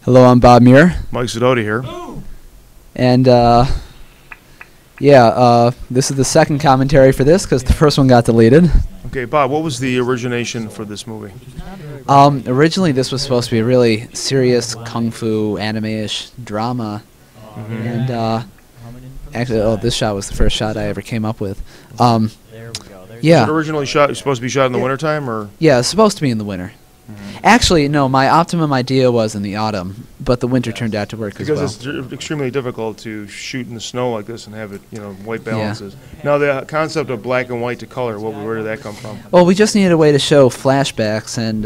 Hello, I'm Bob Muir, Mike Sidoti here. and this is the second commentary for this because the first one got deleted. Okay, Bob, what was the origination for this movie? Originally, this was supposed to be a really serious kung fu anime-ish drama, and actually, this shot was the first shot I ever came up with. Was it originally supposed to be shot in the wintertime, or? Yeah, it's supposed to be in the winter. Actually, no, my optimum idea was in the autumn, but the winter turned out to work as well. Because it's extremely difficult to shoot in the snow like this and have it, white balances. Now, the concept of black and white to color, where did that come from? Well, we just needed a way to show flashbacks, and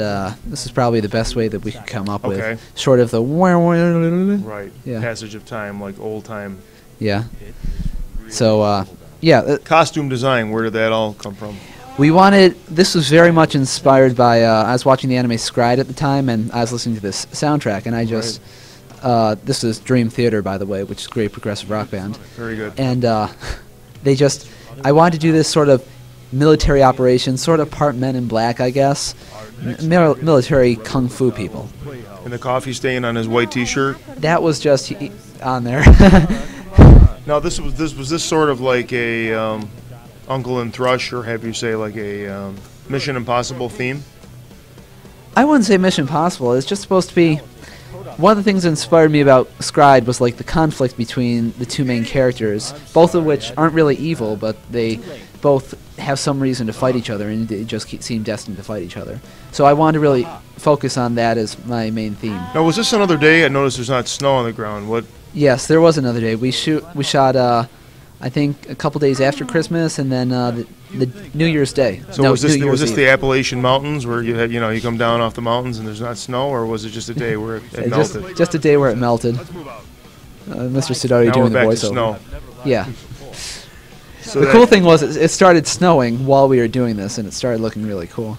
this is probably the best way that we could come up with, short of the right yeah. Passage of time, like old time. Yeah. So, costume design, where did that all come from? This was very much inspired by, I was watching the anime Scried at the time, and I was listening to this soundtrack, and I just, this is Dream Theater, by the way, which is a great progressive rock band. Very good. And I wanted to do this sort of military operation, sort of part Men in Black, I guess, military kung fu people. And the coffee stain on his white T-shirt? That was just on there. Now, was this sort of like a Uncle and Thrush, or have you say like a Mission Impossible theme? I wouldn't say Mission Impossible. It's just supposed to be. One of the things that inspired me about Scried was like the conflict between the two main characters, both of which aren't really evil, but they both have some reason to fight each other, and they just seem destined to fight each other. So I wanted to really focus on that as my main theme. Now, was this another day? I noticed there's not snow on the ground. What? Yes, there was another day. We shot. I think a couple days after Christmas, and then the New Year's Day. So was this the Appalachian Mountains where you had you come down off the mountains and there's not snow, or was it just a day where it melted? Just a day where it melted. Mr. Sidoti doing the voiceover. Snow. Yeah. So the cool thing was it started snowing while we were doing this, and it started looking really cool.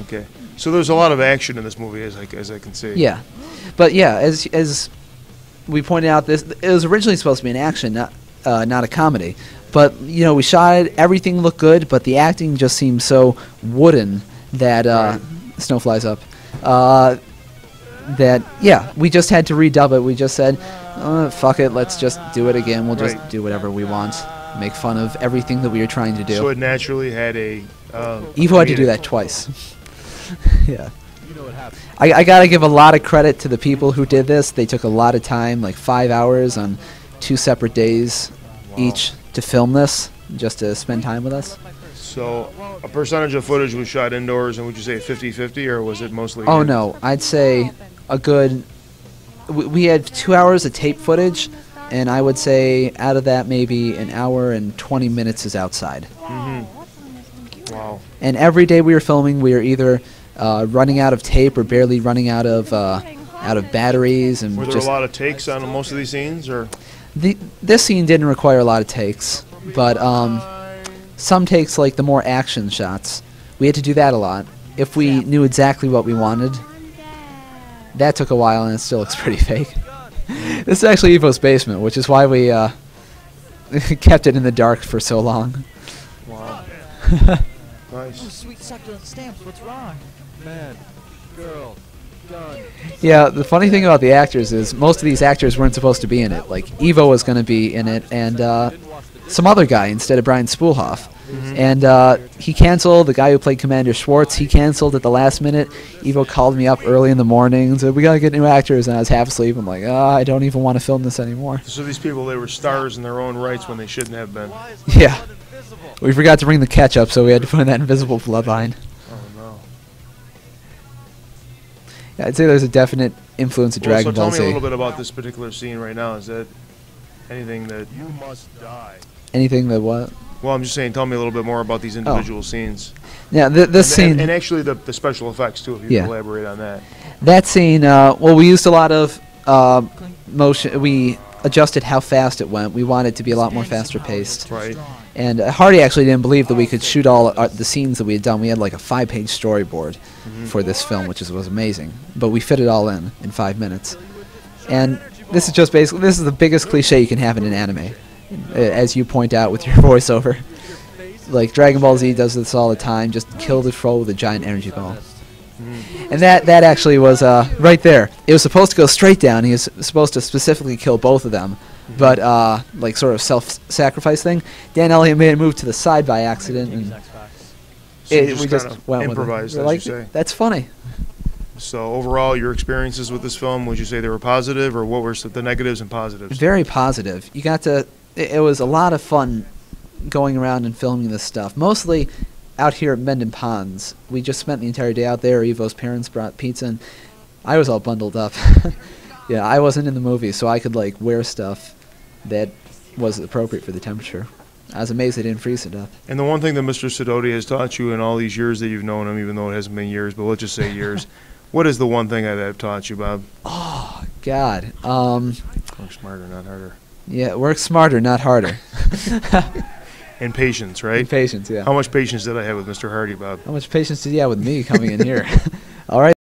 Okay. So there's a lot of action in this movie, as I can see. Yeah, but yeah, as we pointed out, it was originally supposed to be an action, not a comedy. But, we shot it, everything looked good, but the acting just seemed so wooden that, snow flies up, we just had to redub it. We just said, fuck it, let's just do it again. We'll just do whatever we want, make fun of everything that we were trying to do. So it naturally had a... Evo had to do that twice. Yeah. I got to give a lot of credit to the people who did this. They took a lot of time, like 5 hours on 2 separate days each to film this, just to spend time with us. So a percentage of footage was shot indoors, and would you say 50-50, or was it mostly... Oh, no. I'd say a good... We had 2 hours of tape footage, and I would say out of that maybe an hour and 20 minutes is outside. Mm-hmm. Wow. And every day we were filming, we were either running out of tape or barely running out of batteries. And were there a lot of takes on most of these scenes, or...? This scene didn't require a lot of takes, but some takes, like the more action shots, we had to do that a lot. If we knew exactly what we wanted, that took a while, and it still looks pretty fake. This is actually Evo's basement, which is why we kept it in the dark for so long. Wow. Nice. Oh, sweet succulent stamps, what's wrong? Man, girl. Yeah, the funny thing about the actors is most of these actors weren't supposed to be in it. Like, Evo was going to be in it, and some other guy instead of Brian Spoolhoff. Mm-hmm. And he canceled. The guy who played Commander Schwartz, he canceled at the last minute. Evo called me up early in the morning and said, we got to get new actors, and I was half asleep. I'm like, I don't even want to film this anymore. So these people, they were stars in their own rights when they shouldn't have been. Yeah. We forgot to bring the ketchup, so we had to put in that invisible bloodline. I'd say there's a definite influence of Dragon Ball Z. So tell me a little bit about this particular scene right now. Is that anything that... You must die. Anything that what? Well, I'm just saying, tell me a little bit more about these individual scenes. Yeah, this scene... And actually the special effects, too, if you can elaborate on that. That scene, we used a lot of motion. We adjusted how fast it went. We wanted it to be a lot more faster paced. Right. And Hardy actually didn't believe that we could shoot all the scenes that we had done. We had like a 5-page storyboard for this film, which was amazing. But we fit it all in 5 minutes. And this is just basically, this is the biggest cliche you can have in an anime, as you point out with your voiceover. Like Dragon Ball Z does this all the time, just kill the foe with a giant energy ball. And that actually was right there. It was supposed to go straight down. He was supposed to specifically kill both of them, but like sort of self-sacrifice thing. Dan Elliott made a move to the side by accident, and So you we just just kind of went improvised, with it. as you say. That's funny. So overall, your experiences with this film, would you say they were positive, or what were the negatives and positives? Very positive. You got to. It was a lot of fun going around and filming this stuff. Mostly out here at Mendon Ponds. We just spent the entire day out there. Evo's parents brought pizza, and I was all bundled up. Yeah, I wasn't in the movie, so I could like wear stuff that was appropriate for the temperature. I was amazed they didn't freeze to death. And the one thing that Mr. Sidoti has taught you in all these years that you've known him, even though it hasn't been years, but let's just say years, what is the one thing that I've taught you, Bob? Oh, God. Work smarter, not harder. Yeah, work smarter, not harder. And patience, right? And patience, yeah. How much patience did I have with Mr. Hardy, Bob? How much patience did you have with me coming in here? All right.